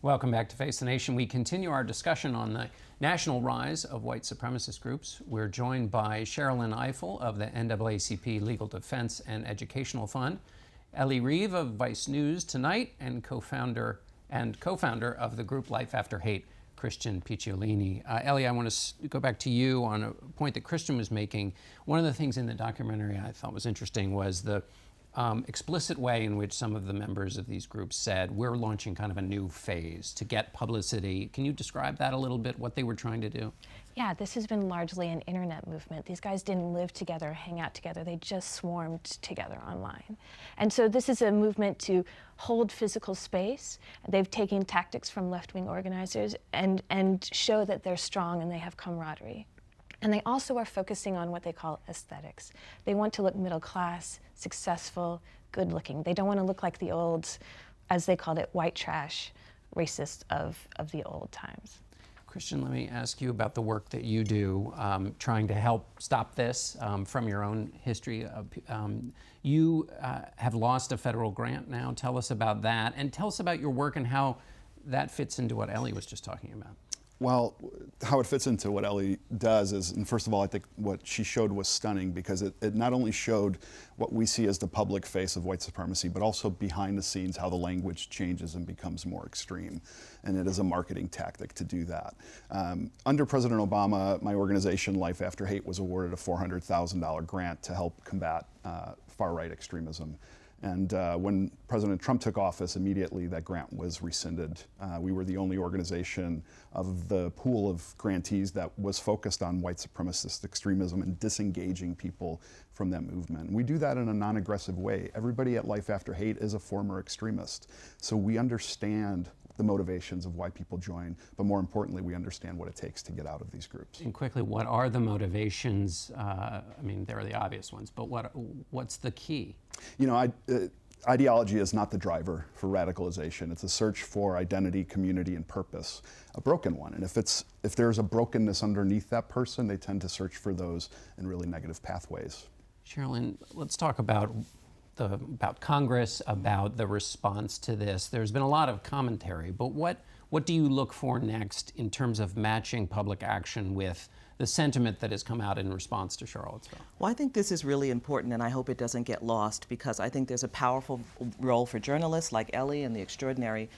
Welcome back to Face the Nation. We continue our discussion on the national rise of white supremacist groups. We're joined by Sherilyn Ifill of the NAACP Legal Defense and Educational Fund, Ellie Reeve of Vice News Tonight, and co-founder of the group Life After Hate, Christian Picciolini. Ellie, I want to go back to you on a point that Christian was making. One of the things in the documentary I thought was interesting was the explicit way in which some of the members of these groups said, we're launching kind of a new phase to get publicity. Can you describe that a little bit, what they were trying to do? Yeah, this has been largely an internet movement. These guys didn't live together, hang out together. They just swarmed together online. And so this is a movement to hold physical space. They've taken tactics from left-wing organizers and show that they're strong and they have camaraderie. And they also are focusing on what they call aesthetics. They want to look middle class, successful, good looking. They don't want to look like the old, as they called it, white trash racist of the old times. Christian, let me ask you about the work that you do trying to help stop this from your own history. You have lost a federal grant now. Tell us about that, and tell us about your work and how that fits into what Ellie was just talking about. Well, how it fits into what Ellie does is, and first of all, I think what she showed was stunning, because it not only showed what we see as the public face of white supremacy, but also behind the scenes how the language changes and becomes more extreme. And it is a marketing tactic to do that. Under President Obama, my organization, Life After Hate, was awarded a $400,000 grant to help combat far-right extremism. And when President Trump took office, immediately that grant was rescinded. We were the only organization of the pool of grantees that was focused on white supremacist extremism and disengaging people from that movement. And we do that in a non-aggressive way. Everybody at Life After Hate is a former extremist. So we understand the motivations of why people join, but more importantly, we understand what it takes to get out of these groups. And quickly, what are the motivations? I mean, there are the obvious ones, but what's the key? You know, ideology is not the driver for radicalization. It's a search for identity, community, and purpose, a broken one. And if there's a brokenness underneath that person, they tend to search for those in really negative pathways. Sherilyn, let's talk about Congress, about the response to this. There's been a lot of commentary, but what do you look for next in terms of matching public action with the sentiment that has come out in response to Charlottesville? Well, I think this is really important, and I hope it doesn't get lost, because I think there's a powerful role for journalists like Ellie and the extraordinary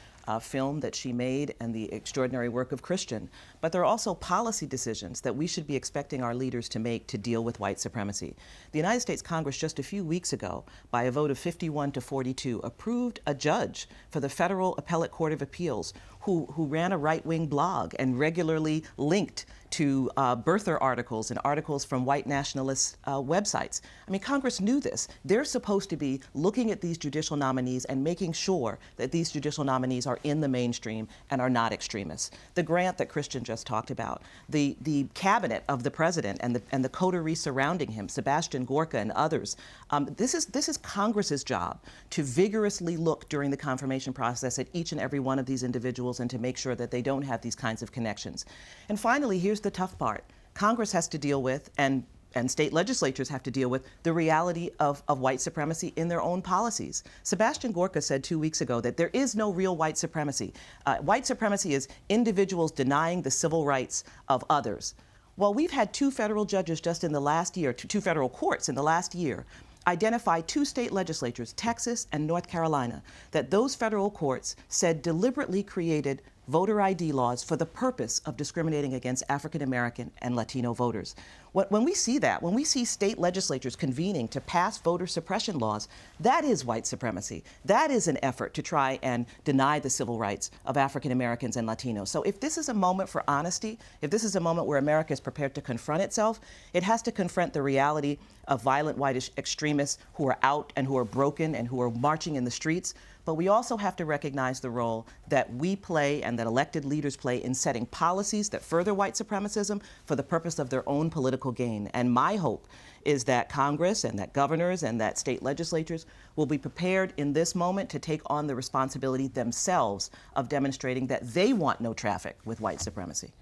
film that she made and the extraordinary work of Christian. But there are also policy decisions that we should be expecting our leaders to make to deal with white supremacy. The United States Congress just a few weeks ago, by a vote of 51 to 42, approved a judge for the Federal Appellate Court of Appeals who ran a right-wing blog and regularly linked to birther articles and articles from white nationalist websites. I mean, Congress knew this. They're supposed to be looking at these judicial nominees and making sure that these judicial nominees are in the mainstream and are not extremists. The grant that Christian just talked about, the cabinet of the president and the coterie surrounding him, Sebastian Gorka and others, this is Congress's job to vigorously look during the confirmation process at each and every one of these individuals and to make sure that they don't have these kinds of connections. And finally, here's the tough part. Congress has to deal with, and state legislatures have to deal with, the reality of white supremacy in their own policies. Sebastian Gorka said 2 weeks ago that there is no real white supremacy. White supremacy is individuals denying the civil rights of others. Well, we've had two federal judges just in the last year, two federal courts in the last year, identify two state legislatures, Texas and North Carolina, that those federal courts said deliberately created voter ID laws for the purpose of discriminating against African American and Latino voters. When we see that, when we see state legislatures convening to pass voter suppression laws, that is white supremacy. That is an effort to try and deny the civil rights of African Americans and Latinos. So if this is a moment for honesty, if this is a moment where America is prepared to confront itself, it has to confront the reality of violent white extremists who are out and who are broken and who are marching in the streets. But we also have to recognize the role that we play and that elected leaders play in setting policies that further white supremacism for the purpose of their own political gain. And my hope is that Congress and that governors and that state legislatures will be prepared in this moment to take on the responsibility themselves of demonstrating that they want no traffic with white supremacy.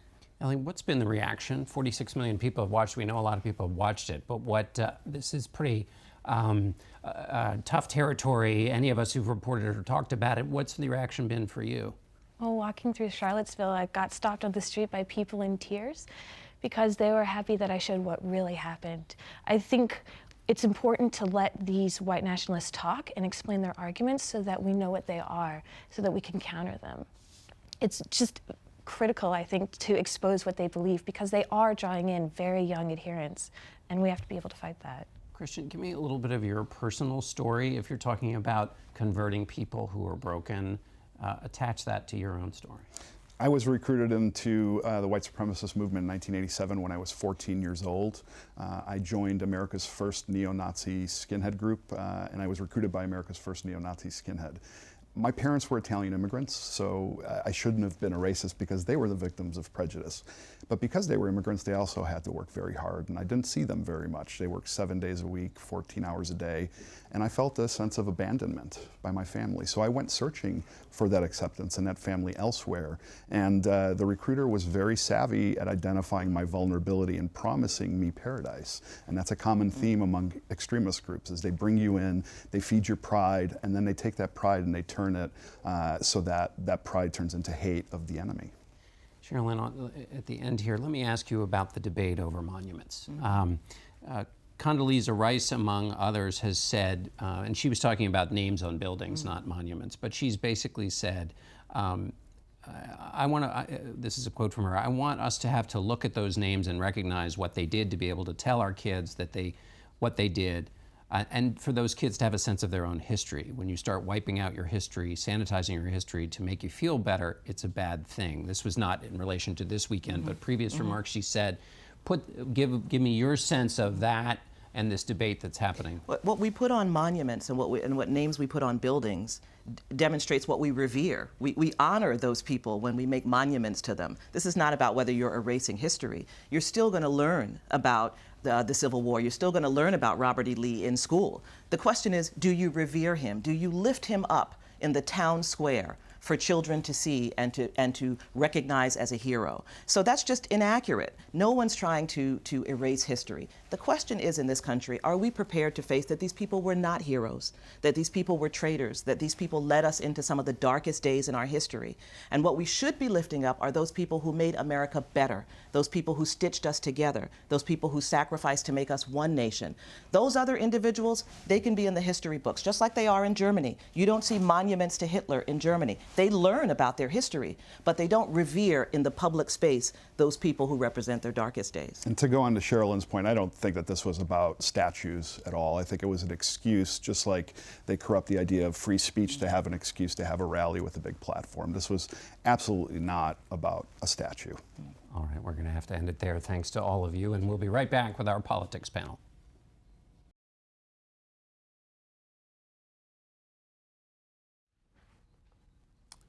Ellie, what's been the reaction? 46 million people have watched. We know a lot of people have watched it, but this is pretty tough territory. Any of us who've reported or talked about it, what's the reaction been for you? Well, walking through Charlottesville, I got stopped on the street by people in tears because they were happy that I showed what really happened. I think it's important to let these white nationalists talk and explain their arguments so that we know what they are, so that we can counter them. It's just critical, I think, to expose what they believe because they are drawing in very young adherents, and we have to be able to fight that. Christian, give me a little bit of your personal story. If you're talking about converting people who are broken, attach that to your own story. I was recruited into the white supremacist movement in 1987 when I was 14 years old. I joined America's first neo-Nazi skinhead group, and I was recruited by America's first neo-Nazi skinhead. My parents were Italian immigrants, so I shouldn't have been a racist because they were the victims of prejudice. But because they were immigrants, they also had to work very hard, and I didn't see them very much. They worked 7 days a week, 14 hours a day, and I felt a sense of abandonment by my family. So I went searching for that acceptance and that family elsewhere. And the recruiter was very savvy at identifying my vulnerability and promising me paradise. And that's a common theme among extremist groups, is they bring you in, they feed your pride, and then they take that pride and they turn it so that that pride turns into hate of the enemy. Sherilyn, at the end here, let me ask you about the debate over monuments. Condoleezza Rice, among others, has said, and she was talking about names on buildings, not monuments, but she's basically said, this is a quote from her, "I want us to have to look at those names and recognize what they did to be able to tell our kids that what they did, and for those kids to have a sense of their own history. When you start wiping out your history, sanitizing your history to make you feel better, it's a bad thing." This was not in relation to this weekend, but previous remarks she said, give me your sense of that and this debate that's happening. What we put on monuments and what names we put on buildings demonstrates what we revere. We honor those people when we make monuments to them. This is not about whether you're erasing history. You're still going to learn about the Civil War. You're still going to learn about Robert E. Lee in school. The question is, do you revere him? Do you lift him up in the town square for children to see and to recognize as a hero? So that's just inaccurate. No one's trying to erase history. The question is, in this country, are we prepared to face that these people were not heroes, that these people were traitors, that these people led us into some of the darkest days in our history? And what we should be lifting up are those people who made America better, those people who stitched us together, those people who sacrificed to make us one nation. Those other individuals, they can be in the history books, just like they are in Germany. You don't see monuments to Hitler in Germany. They learn about their history, but they don't revere in the public space those people who represent their darkest days. And to go on to Sherilyn's point, I don't think that this was about statues at all. I think it was an excuse, just like they corrupt the idea of free speech to have an excuse to have a rally with a big platform. This was absolutely not about a statue. All right, we're going to have to end it there. Thanks to all of you, and we'll be right back with our politics panel.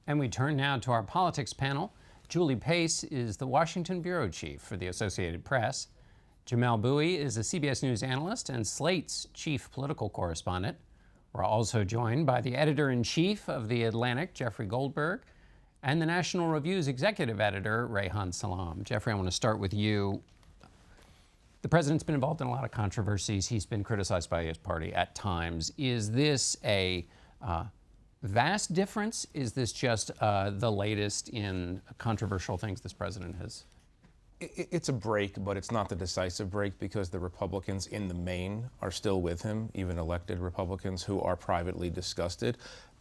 And we turn now to our politics panel. Julie Pace is the Washington bureau chief for the Associated Press. Jamel Bowie is a CBS News analyst and Slate's chief political correspondent. We're also joined by the editor-in-chief of The Atlantic, Jeffrey Goldberg, and the National Review's executive editor, Reihan Salam. Jeffrey, I want to start with you. The president's been involved in a lot of controversies. He's been criticized by his party at times. Is this a vast difference? Is this just the latest in controversial things this president has? It's a break, but it's not the decisive break because the Republicans in the main are still with him, even elected Republicans who are privately disgusted.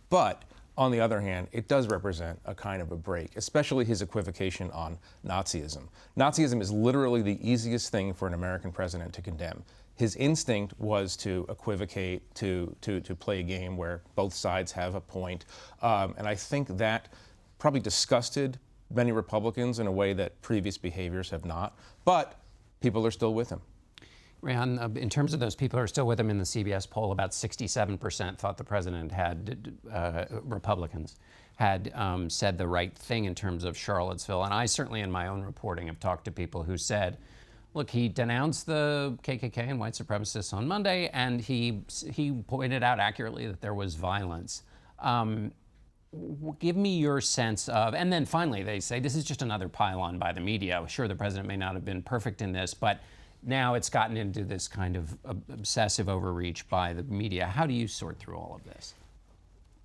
But on the other hand, it does represent a kind of a break, especially his equivocation on Nazism. Nazism is literally the easiest thing for an American president to condemn. His instinct was to equivocate, to play a game where both sides have a point. And I think that probably disgusted many Republicans in a way that previous behaviors have not. But people are still with him. Reihan, in terms of those people who are still with him in the CBS poll, about 67% thought the president had, Republicans, had said the right thing in terms of Charlottesville. And I certainly in my own reporting have talked to people who said, look, he denounced the KKK and white supremacists on Monday, and he pointed out accurately that there was violence. Give me your sense of, and then finally they say this is just another pile-on by the media. Sure, the president may not have been perfect in this, but now it's gotten into this kind of obsessive overreach by the media. How do you sort through all of this?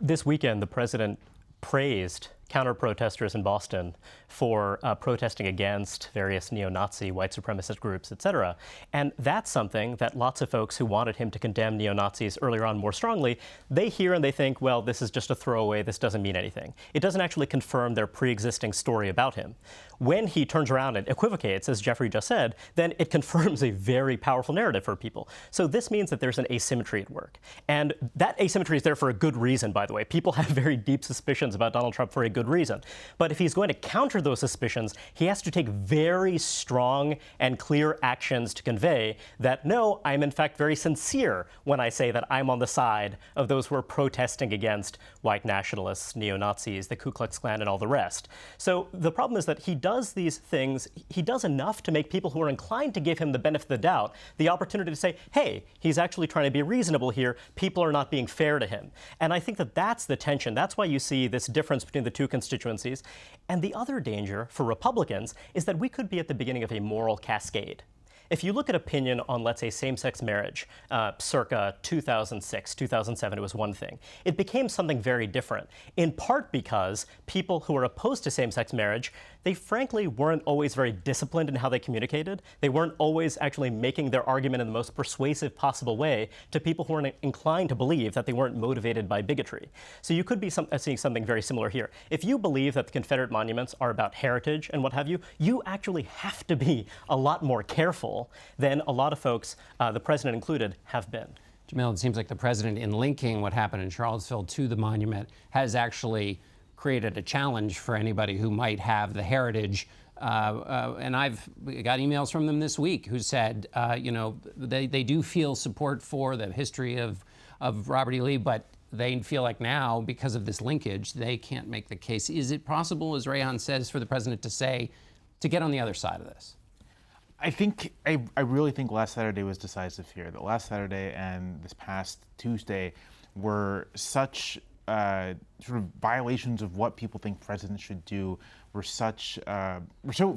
This weekend, the president praised counter-protesters in Boston for protesting against various neo-Nazi, white supremacist groups, et cetera. And that's something that lots of folks who wanted him to condemn neo-Nazis earlier on more strongly, they hear and they think, well, this is just a throwaway, this doesn't mean anything. It doesn't actually confirm their pre-existing story about him. When he turns around and equivocates, as Jeffrey just said, then it confirms a very powerful narrative for people. So this means that there's an asymmetry at work. And that asymmetry is there for a good reason, by the way. People have very deep suspicions about Donald Trump for a good reason. But if he's going to counter those suspicions, he has to take very strong and clear actions to convey that, no, I'm in fact very sincere when I say that I'm on the side of those who are protesting against white nationalists, neo-Nazis, the Ku Klux Klan, and all the rest. So the problem is that he does these things, he does enough to make people who are inclined to give him the benefit of the doubt the opportunity to say, hey, he's actually trying to be reasonable here. People are not being fair to him. And I think that that's the tension. That's why you see this difference between the two constituencies. And the other danger for Republicans is that we could be at the beginning of a moral cascade. If you look at opinion on, let's say, same-sex marriage, circa 2006, 2007, it was one thing. It became something very different, in part because people who are opposed to same-sex marriage, they frankly weren't always very disciplined in how they communicated. They weren't always actually making their argument in the most persuasive possible way to people who were inclined to believe that they weren't motivated by bigotry. So you could be seeing something very similar here. If you believe that the Confederate monuments are about heritage and what have you, you actually have to be a lot more careful than a lot of folks, the president included, have been. Jamil, it seems like the president, in linking what happened in Charlottesville to the monument, has actually created a challenge for anybody who might have the heritage. And I've got emails from them this week who said, they do feel support for the history of Robert E. Lee, but they feel like now, because of this linkage, they can't make the case. Is it possible, as Rehan says, for the president to get on the other side of this? I really think last Saturday was decisive here. That last Saturday and this past Tuesday were such sort of violations of what people think presidents should do, were so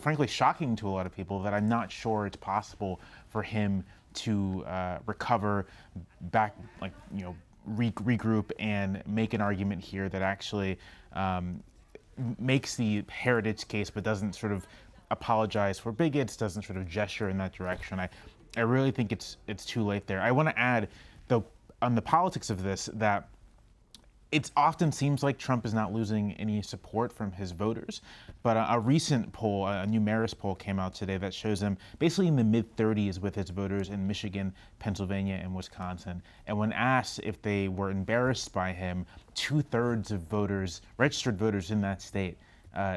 frankly shocking to a lot of people that I'm not sure it's possible for him to recover back, regroup and make an argument here that actually makes the heritage case but doesn't sort of apologize for bigots, doesn't sort of gesture in that direction. I really think it's too late there. I want to add, though, on the politics of this, that it often seems like Trump is not losing any support from his voters, but a recent poll, a new Marist poll, came out today that shows him basically in the mid-30s with his voters in Michigan, Pennsylvania, and Wisconsin. And when asked if they were embarrassed by him, 2/3 of voters, registered voters in that state,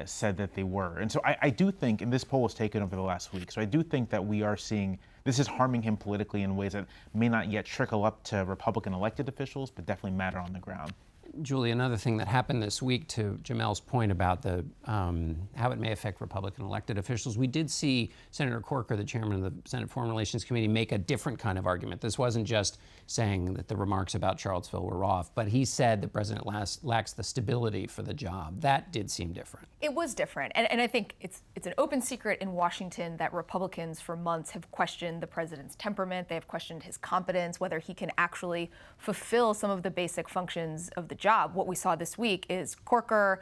said that they were. And so I do think, and this poll was taken over the last week, so I do think that we are seeing this is harming him politically in ways that may not yet trickle up to Republican elected officials, but definitely matter on the ground. Julie, another thing that happened this week, to Jamel's point about how it may affect Republican elected officials, we did see Senator Corker, the chairman of the Senate Foreign Relations Committee, make a different kind of argument. This wasn't just saying that the remarks about Charlottesville were off, but he said the president lacks the stability for the job. That did seem different. It was different. And I think it's an open secret in Washington that Republicans for months have questioned the president's temperament. They have questioned his competence, whether he can actually fulfill some of the basic functions of the job. What we saw this week is Corker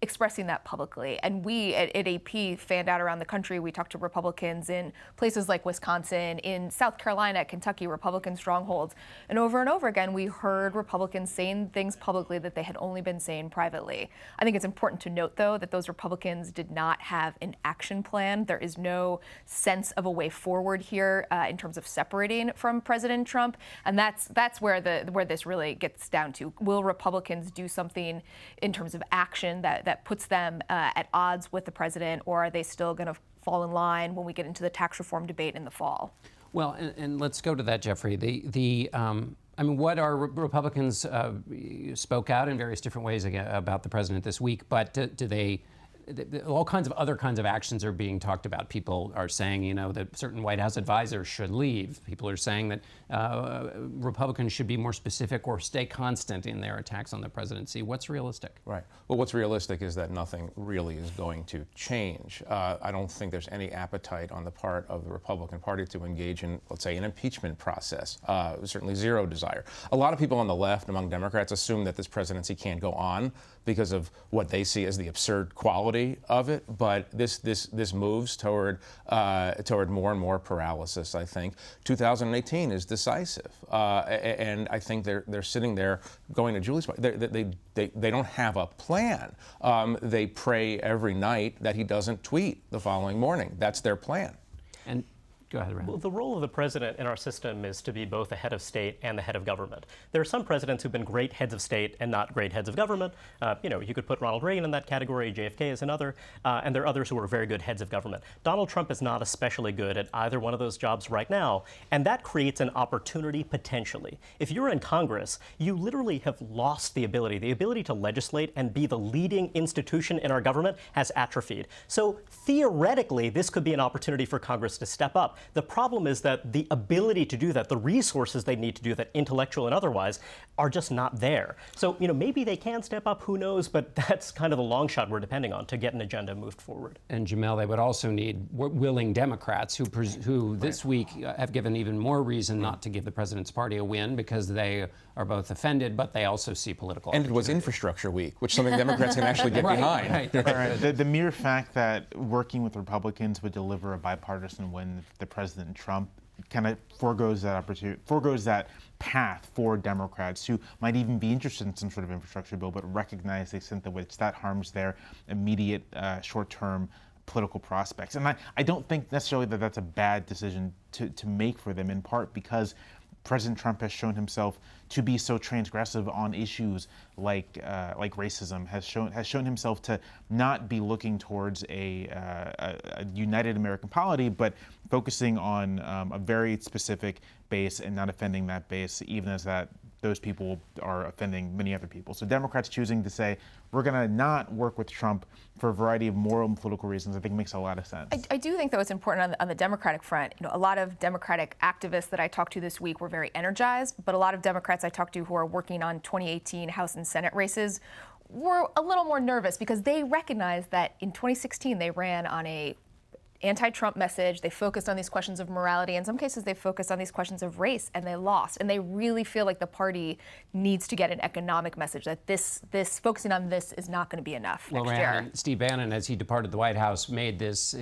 expressing that publicly. And we at AP fanned out around the country. We talked to Republicans in places like Wisconsin, in South Carolina, Kentucky, Republican strongholds. And over again, we heard Republicans saying things publicly that they had only been saying privately. I think it's important to note, though, that those Republicans did not have an action plan. There is no sense of a way forward here in terms of separating from President Trump. And that's where this really gets down to. Will Republicans do something in terms of action that puts them at odds with the president, or are they still going to fall in line when we get into the tax reform debate in the fall? Well, and let's go to that, Jeffrey. What our Republicans spoke out in various different ways about the president this week, but do they all kinds of other kinds of actions are being talked about. People are saying, you know, that certain White House advisors should leave. People are saying that Republicans should be more specific or stay constant in their attacks on the presidency. What's realistic? Right. Well, what's realistic is that nothing really is going to change. I don't think there's any appetite on the part of the Republican Party to engage in, let's say, an impeachment process. Certainly zero desire. A lot of people on the left, among Democrats, assume that this presidency can't go on because of what they see as the absurd quality of it. But this moves toward more and more paralysis. I think 2018 is decisive, and I think they're sitting there going to Julie's point. They don't have a plan. They pray every night that he doesn't tweet the following morning. That's their plan. And go ahead, Rand. Well, the role of the president in our system is to be both the head of state and the head of government. There are some presidents who've been great heads of state and not great heads of government. You could put Ronald Reagan in that category, JFK is another, and there are others who are very good heads of government. Donald Trump is not especially good at either one of those jobs right now, and that creates an opportunity potentially. If you're in Congress, you literally have lost the ability to legislate and be the leading institution in our government has atrophied. So theoretically, this could be an opportunity for Congress to step up. The problem is that the ability to do that, the resources they need to do that, intellectual and otherwise, are just not there. So, maybe they can step up, who knows, but that's kind of the long shot we're depending on to get an agenda moved forward. And Jamel, they would also need willing Democrats who this week have given even more reason not to give the president's party a win because they are both offended, but they also see political And it was infrastructure week, which something Democrats can actually get behind. The mere fact that working with Republicans would deliver a bipartisan win for President Trump kind of forgoes that opportunity, forgoes that path for Democrats who might even be interested in some sort of infrastructure bill, but recognize the extent to which that harms their immediate short-term political prospects. And I don't think necessarily that that's a bad decision to make for them, in part because President Trump has shown himself to be so transgressive on issues like racism, has shown himself to not be looking towards a united American polity, but focusing on a very specific base and not offending that base, even as those people are offending many other people. So Democrats choosing to say, we're going to not work with Trump for a variety of moral and political reasons, I think makes a lot of sense. I do think, though, it's important on the Democratic front. A lot of Democratic activists that I talked to this week were very energized, but a lot of Democrats I talked to who are working on 2018 House and Senate races were a little more nervous because they recognized that in 2016 they ran on a anti-Trump message. They focused on these questions of morality. In some cases, they focused on these questions of race, and they lost. And they really feel like the party needs to get an economic message that this focusing on this is not going to be enough next year. Steve Bannon, as he departed the White House, made this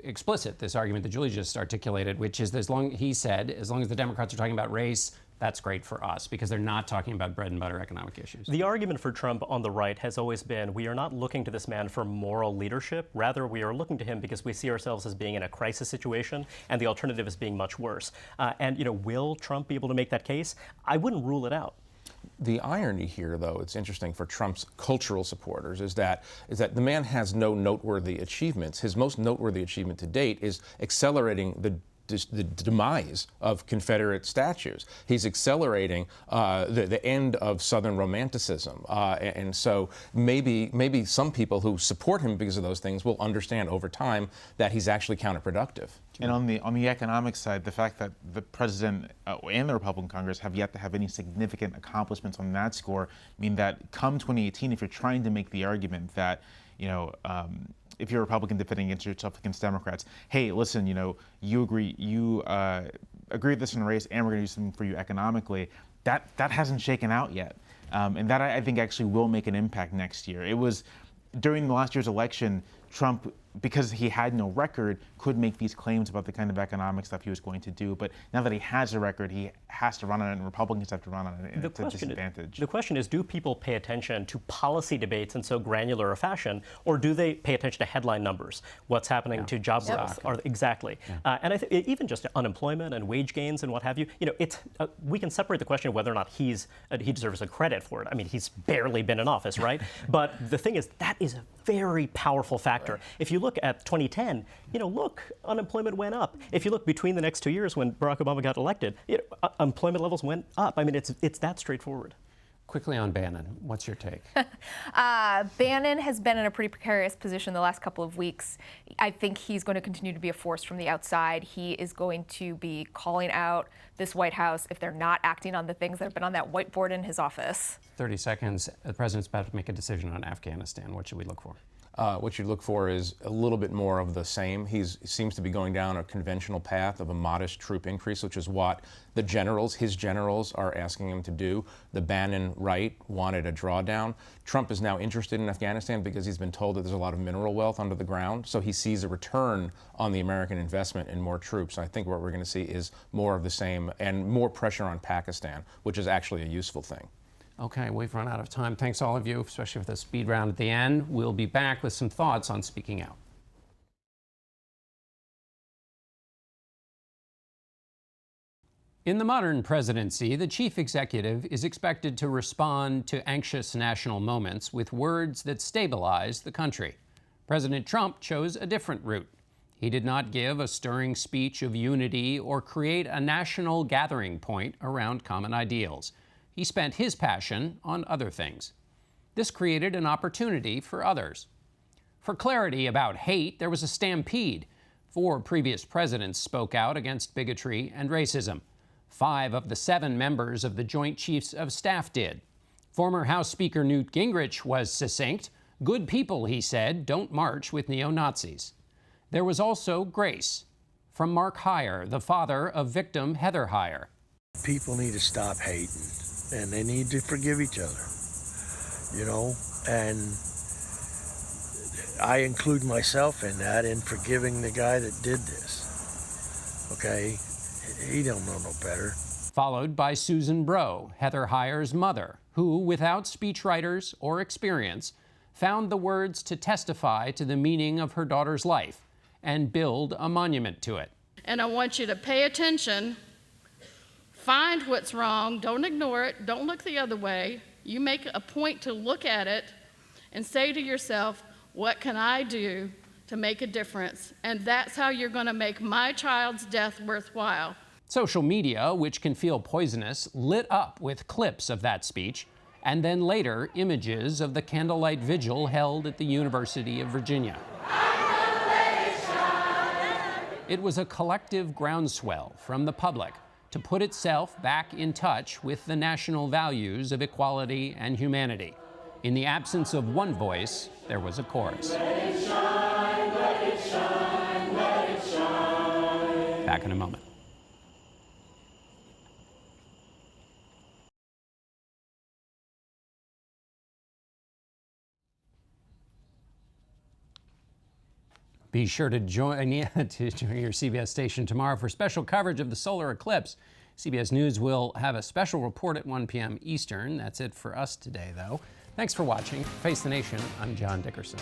explicit, this argument that Julie just articulated, which is he said, as long as the Democrats are talking about race, that's great for us because they're not talking about bread and butter economic issues. The argument for Trump on the right has always been, we are not looking to this man for moral leadership. Rather, we are looking to him because we see ourselves as being in a crisis situation and the alternative is being much worse. Will Trump be able to make that case? I wouldn't rule it out. The irony here, though, it's interesting for Trump's cultural supporters, is that the man has no noteworthy achievements. His most noteworthy achievement to date is accelerating the demise of Confederate statues. He's accelerating the end of Southern Romanticism. And so maybe some people who support him because of those things will understand over time that he's actually counterproductive. And on the economic side, the fact that the president and the Republican Congress have yet to have any significant accomplishments on that score mean that come 2018, if you're trying to make the argument that, if you're a Republican defending yourself against Democrats, hey, listen, you agree with this in race, and we're going to do something for you economically. That hasn't shaken out yet, and that I think actually will make an impact next year. It was during the last year's election, Trump, because he had no record, could make these claims about the kind of economic stuff he was going to do. But now that he has a record, he has to run on it, and Republicans have to run on it, and it's a disadvantage. The question is, do people pay attention to policy debates in so granular a fashion, or do they pay attention to headline numbers? What's happening to job growth? Exactly. And I think even just unemployment and wage gains and what have you, we can separate the question of whether or not he deserves a credit for it. I mean, he's barely been in office, right? But the thing is, that is a very powerful factor. Right. If you look at 2010, unemployment went up. If you look between the next 2 years when Barack Obama got elected, employment levels went up. I mean, it's that straightforward. Quickly on Bannon, what's your take? Bannon has been in a pretty precarious position the last couple of weeks. I think he's going to continue to be a force from the outside. He is going to be calling out this White House if they're not acting on the things that have been on that whiteboard in his office. 30 seconds. The president's about to make a decision on Afghanistan. What should we look for? What you look for is a little bit more of the same. He seems to be going down a conventional path of a modest troop increase, which is what the generals, his generals, are asking him to do. The Bannon right wanted a drawdown. Trump is now interested in Afghanistan because he's been told that there's a lot of mineral wealth under the ground, so he sees a return on the American investment in more troops. I think what we're going to see is more of the same and more pressure on Pakistan, which is actually a useful thing. Okay, we've run out of time. Thanks all of you, especially for the speed round at the end. We'll be back with some thoughts on speaking out. In the modern presidency, the chief executive is expected to respond to anxious national moments with words that stabilize the country. President Trump chose a different route. He did not give a stirring speech of unity or create a national gathering point around common ideals. He spent his passion on other things. This created an opportunity for others. For clarity about hate, there was a stampede. 4 previous presidents spoke out against bigotry and racism. 5 of the 7 members of the Joint Chiefs of Staff did. Former House Speaker Newt Gingrich was succinct. Good people, he said, don't march with neo-Nazis. There was also grace from Mark Heyer, the father of victim Heather Heyer. People need to stop hating, and they need to forgive each other, you know, and I include myself in that, in forgiving the guy that did this, okay? He don't know no better. Followed by Susan Bro, Heather Heyer's mother, who, without speechwriters or experience, found the words to testify to the meaning of her daughter's life and build a monument to it. And I want you to pay attention, find what's wrong, don't ignore it, don't look the other way. You make a point to look at it and say to yourself, what can I do to make a difference? And that's how you're going to make my child's death worthwhile. Social media, which can feel poisonous, lit up with clips of that speech, and then later images of the candlelight vigil held at the University of Virginia. It was a collective groundswell from the public to put itself back in touch with the national values of equality and humanity. In the absence of one voice, there was a chorus. Let it shine, let it shine, let it shine. Back in a moment. Be sure to join your CBS station tomorrow for special coverage of the solar eclipse. CBS News will have a special report at 1 p.m. Eastern. That's it for us today, though. Thanks for watching. Face the Nation. I'm John Dickerson.